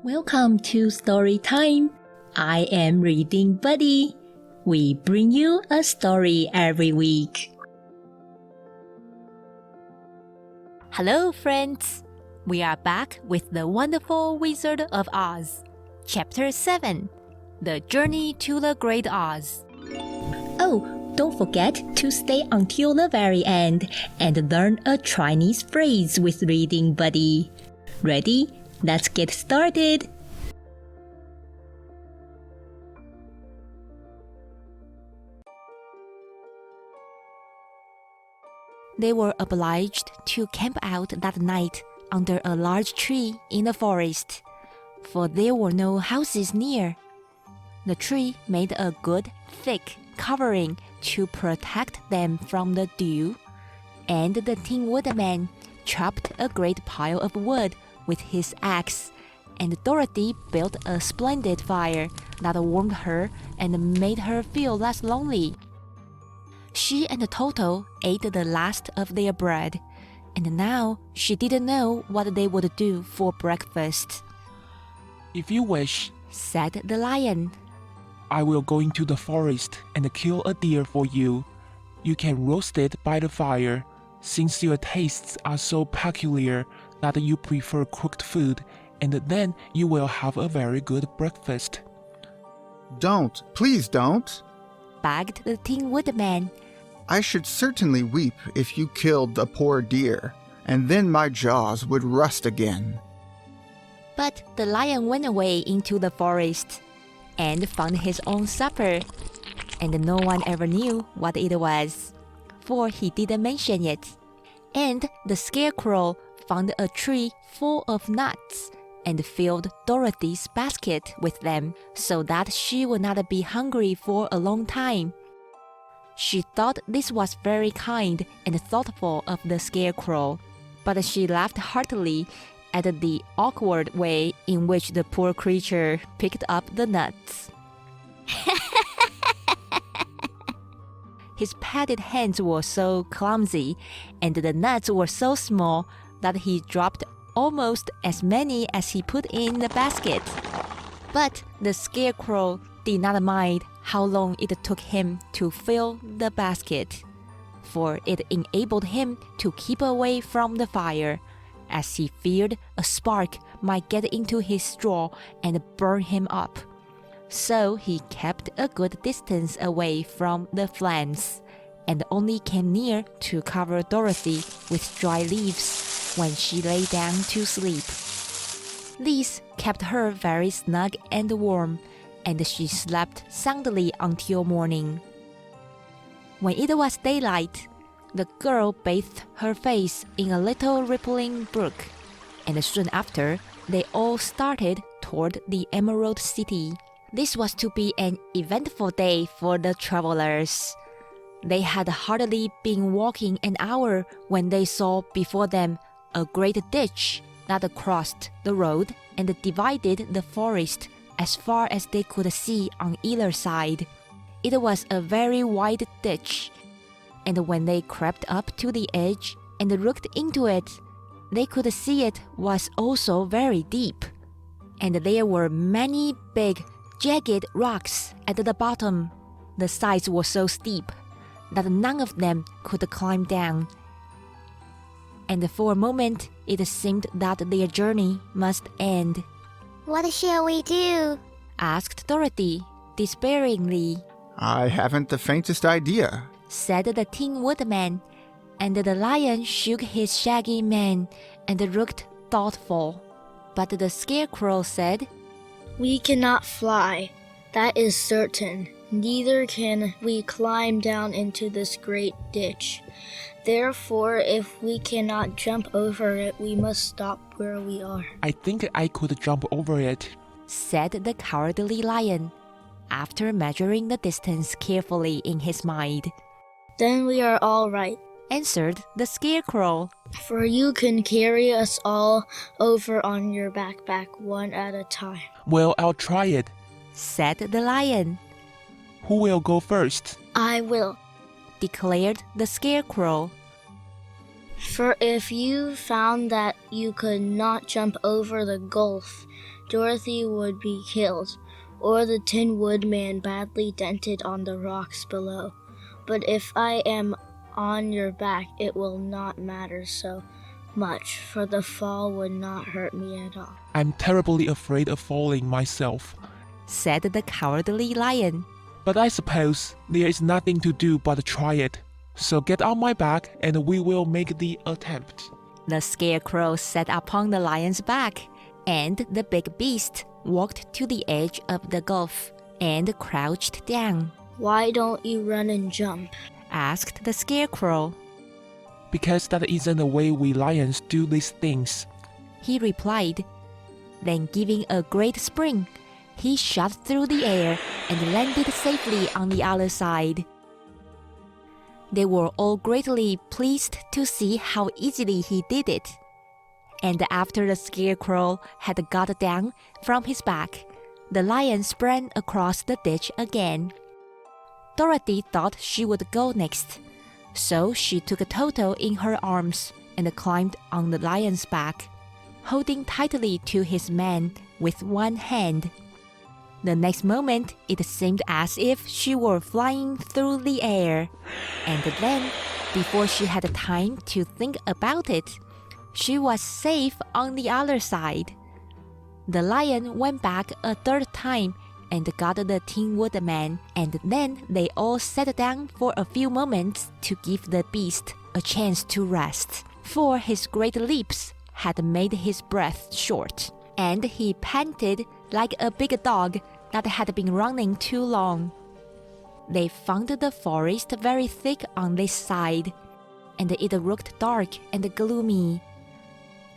Welcome to Story Time. I am Reading Buddy. We bring you a story every week. Hello, friends. We are back with The Wonderful Wizard of Oz, Chapter 7, The Journey to the Great Oz. Oh, don't forget to stay until the very end and learn a Chinese phrase with Reading Buddy. Ready? Let's get started. They were obliged to camp out that night under a large tree in the forest, for there were no houses near. The tree made a good, thick covering to protect them from the dew, and the Tin Woodman chopped a great pile of wood with his axe, and Dorothy built a splendid fire that warmed her and made her feel less lonely. She and Toto ate the last of their bread, and now she didn't know what they would do for breakfast. "If you wish," said the lion, "I will go into the forest and kill a deer for you. You can roast it by the fire, since your tastes are so peculiar that you prefer cooked food, and then you will have a very good breakfast." "Don't, please don't," begged the Tin Woodman. "I should certainly weep if you killed a poor deer, and then my jaws would rust again." But the lion went away into the forest and found his own supper, and no one ever knew what it was, for he didn't mention it. And the Scarecrow found a tree full of nuts and filled Dorothy's basket with them so that she would not be hungry for a long time. She thought this was very kind and thoughtful of the Scarecrow, but she laughed heartily at the awkward way in which the poor creature picked up the nuts. His padded hands were so clumsy, and the nuts were so small that he dropped almost as many as he put in the basket. But the Scarecrow did not mind how long it took him to fill the basket, for it enabled him to keep away from the fire, as he feared a spark might get into his straw and burn him up. So he kept a good distance away from the flames, and only came near to cover Dorothy with dry leaves when she lay down to sleep. These kept her very snug and warm, and she slept soundly until morning. When it was daylight, the girl bathed her face in a little rippling brook, and soon after, they all started toward the Emerald City. This was to be an eventful day for the travelers. They had hardly been walking an hour when they saw before them a great ditch that crossed the road and divided the forest as far as they could see on either side. It was a very wide ditch, and when they crept up to the edge and looked into it, they could see it was also very deep, and there were many big, jagged rocks at the bottom. The sides were so steep that none of them could climb down, and for a moment it seemed that their journey must end. "What shall we do?" asked Dorothy, despairingly. "I haven't the faintest idea," said the Tin Woodman, and the lion shook his shaggy mane and looked thoughtful. But the Scarecrow said, "We cannot fly, that is certain. Neither can we climb down into this great ditch. Therefore, if we cannot jump over it, we must stop where we are." "I think I could jump over it," said the Cowardly Lion, after measuring the distance carefully in his mind. "Then we are all right," answered the Scarecrow, "for you can carry us all over on your backpack one at a time." "Well, I'll try it," said the lion. "Who will go first?" "I will," declared the Scarecrow. For if you found that you could not jump over the gulf, Dorothy would be killed, or the Tin Woodman badly dented on the rocks below. But if I am on your back, it will not matter so much, for the fall would not hurt me at all. I'm terribly afraid of falling myself, said the cowardly lion. but I suppose there is nothing to do but try it. So get on my back and we will make the attempt. The scarecrow sat upon the lion's back, and the big beast walked to the edge of the gulf and crouched down. Why don't you run and jump? Asked the scarecrow. Because that isn't the way we lions do these things. He replied. Then giving a great spring, he shot through the air and landed safely on the other side. They were all greatly pleased to see how easily he did it. And after the scarecrow had got down from his back, the lion sprang across the ditch again. Dorothy thought she would go next, so she took Toto in her arms and climbed on the lion's back, holding tightly to his mane with one hand. The next moment, it seemed as if she were flying through the air. And then, before she had time to think about it, she was safe on the other side. The lion went back a third time and got the Tin Woodman, and then they all sat down for a few moments to give the beast a chance to rest, for his great leaps had made his breath short, and he panted like a big dog that had been running too long. They found the forest very thick on this side, and it looked dark and gloomy.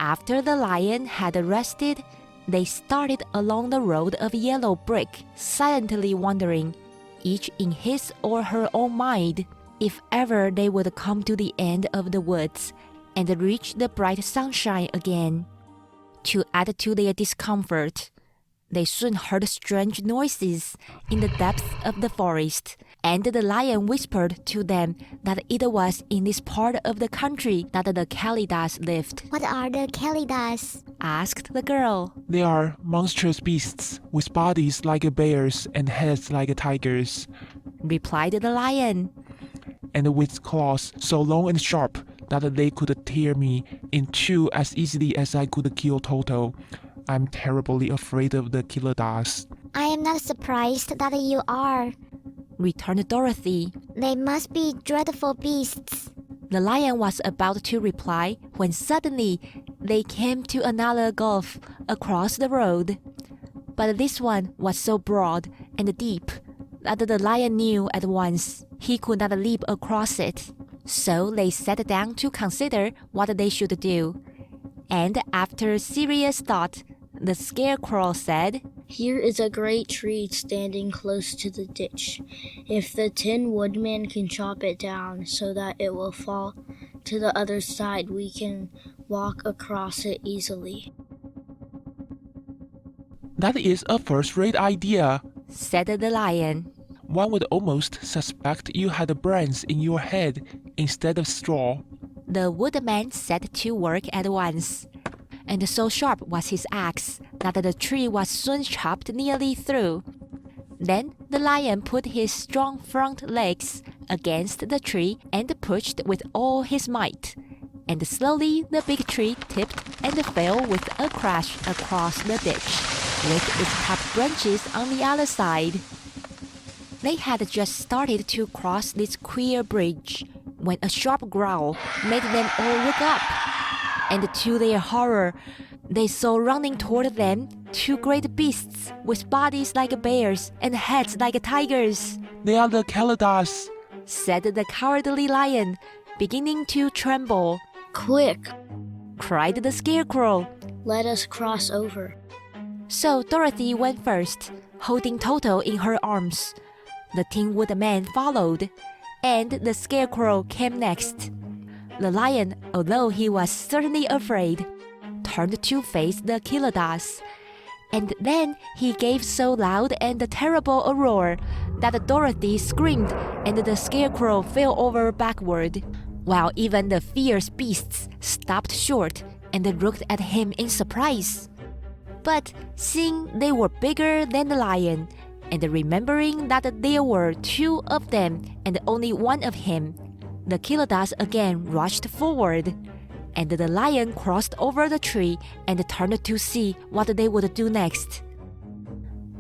After the lion had rested, they started along the road of yellow brick, silently wondering, each in his or her own mind, if ever they would come to the end of the woods and reach the bright sunshine again. To add to their discomfort, they soon heard strange noises in the depths of the forest, and the lion whispered to them that it was in this part of the country that the Kalidas lived. What are the Kalidas? Asked the girl. They are monstrous beasts with bodies like bears and heads like tigers, Replied the lion. and with claws so long and sharp that they could tear me in two as easily as I could kill Toto. I'm terribly afraid of the Kalidas. I am not surprised that you are. Returned Dorothy. They must be dreadful beasts. The lion was about to reply when suddenly they came to another gulf across the road. But this one was so broad and deep that the lion knew at once he could not leap across it. So they sat down to consider what they should do. And after serious thought, the scarecrow said, Here is a great tree standing close to the ditch. If the Tin Woodman can chop it down so that it will fall to the other side, we can walk across it easily. That is a first-rate idea. said the lion. One would almost suspect you had brains in your head instead of straw. The woodman set to work at once, and so sharp was his axe that the tree was soon chopped nearly through. Then the lion put his strong front legs against the tree and pushed with all his might, and slowly the big tree tipped and fell with a crash across the ditch, with its top branches on the other side. They had just started to cross this queer bridge when a sharp growl made them all look up. And to their horror, they saw running toward them two great beasts with bodies like bears and heads like tigers. They are the Kalidas, said the cowardly lion, beginning to tremble. Quick, Cried the scarecrow. let us cross over. So Dorothy went first, holding Toto in her arms. The Tin Woodman followed, and the scarecrow came next. The lion, although he was certainly afraid, turned to face the Kalidas, and then he gave so loud and terrible a roar that Dorothy screamed and the scarecrow fell over backward. while even the fierce beasts stopped short and looked at him in surprise. But seeing they were bigger than the lion, and remembering that there were 2 of them and only 1 of him, the Kilidas again rushed forward, and the lion crossed over the tree and turned to see what they would do next.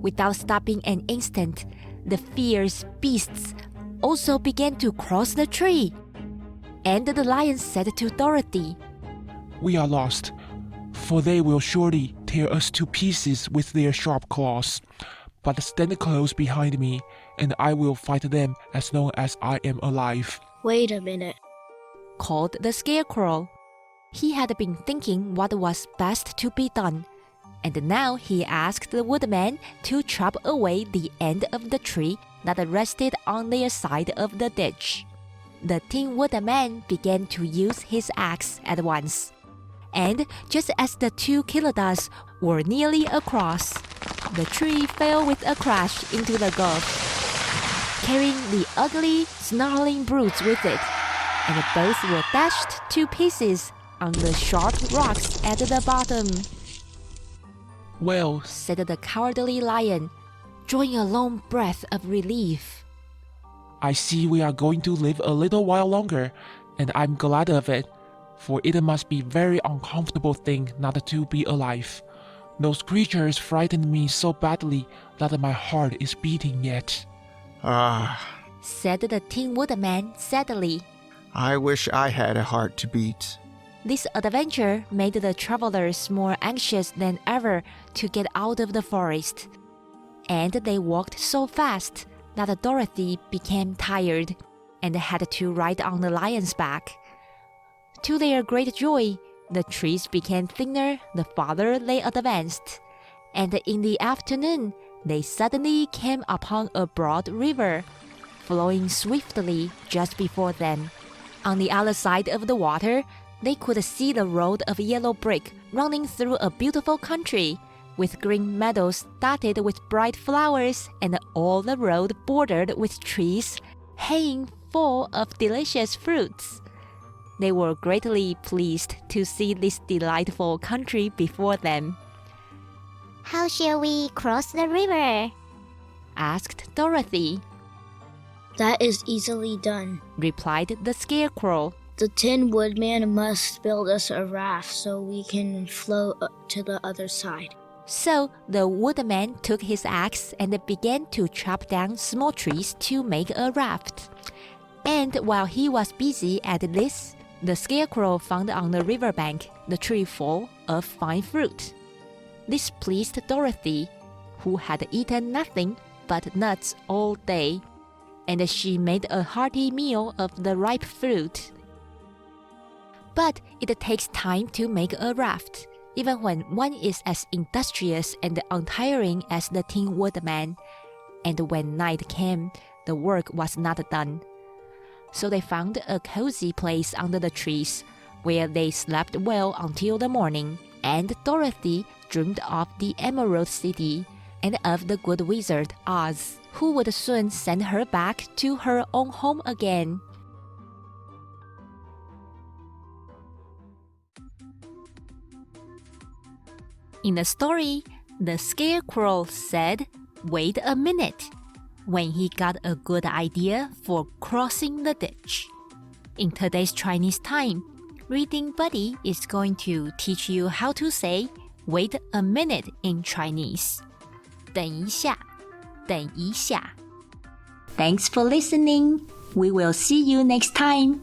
Without stopping an instant, the fierce beasts also began to cross the tree. And the lion said to Dorothy, We are lost, for they will surely tear us to pieces with their sharp claws. But stand close behind me, and I will fight them as long as I am alive. Wait a minute. called the Scarecrow. He had been thinking what was best to be done, and now he asked the woodman to chop away the end of the tree that rested on their side of the ditch. The Tin Woodman began to use his axe at once, and just as the 2 Kilidas were nearly across, the tree fell with a crash into the gulf, carrying the ugly, snarling brutes with it, and both were dashed to pieces on the sharp rocks at the bottom. Well, Said the cowardly lion, drawing a long breath of relief. I see we are going to live a little while longer, and I'm glad of it, for it must be a very uncomfortable thing not to be alive. Those creatures frightened me so badly that my heart is beating yet. Said the Tin Woodman sadly. I wish I had a heart to beat. This adventure made the travelers more anxious than ever to get out of the forest, and they walked so fast that Dorothy became tired and had to ride on the lion's back. To their great joy, the trees became thinner the farther they advanced, and in the afternoon they suddenly came upon a broad river, flowing swiftly just before them. On the other side of the water, they could see the road of yellow brick running through a beautiful country, with green meadows dotted with bright flowers and all the road bordered with trees hanging full of delicious fruits. They were greatly pleased to see this delightful country before them. How shall we cross the river? Asked Dorothy. That is easily done. Replied the Scarecrow. The Tin Woodman must build us a raft so we can float to the other side. So the woodman took his axe and began to chop down small trees to make a raft. And while he was busy at this, the Scarecrow found on the riverbank the tree full of fine fruit. This pleased Dorothy, who had eaten nothing but nuts all day, and she made a hearty meal of the ripe fruit. But it takes time to make a raft, even when one is as industrious and untiring as the Tin Woodman. And when night came, the work was not done. So they found a cozy place under the trees, where they slept well until the morning. And Dorothy dreamed of the Emerald City and of the good wizard Oz, who would soon send her back to her own home again. In the story, the Scarecrow said, "Wait a minute," when he got a good idea for crossing the ditch. In today's Chinese time, Reading Buddy is going to teach you how to say "wait a minute" in Chinese. 等一下，等一下。 Thanks for listening. We will see you next time.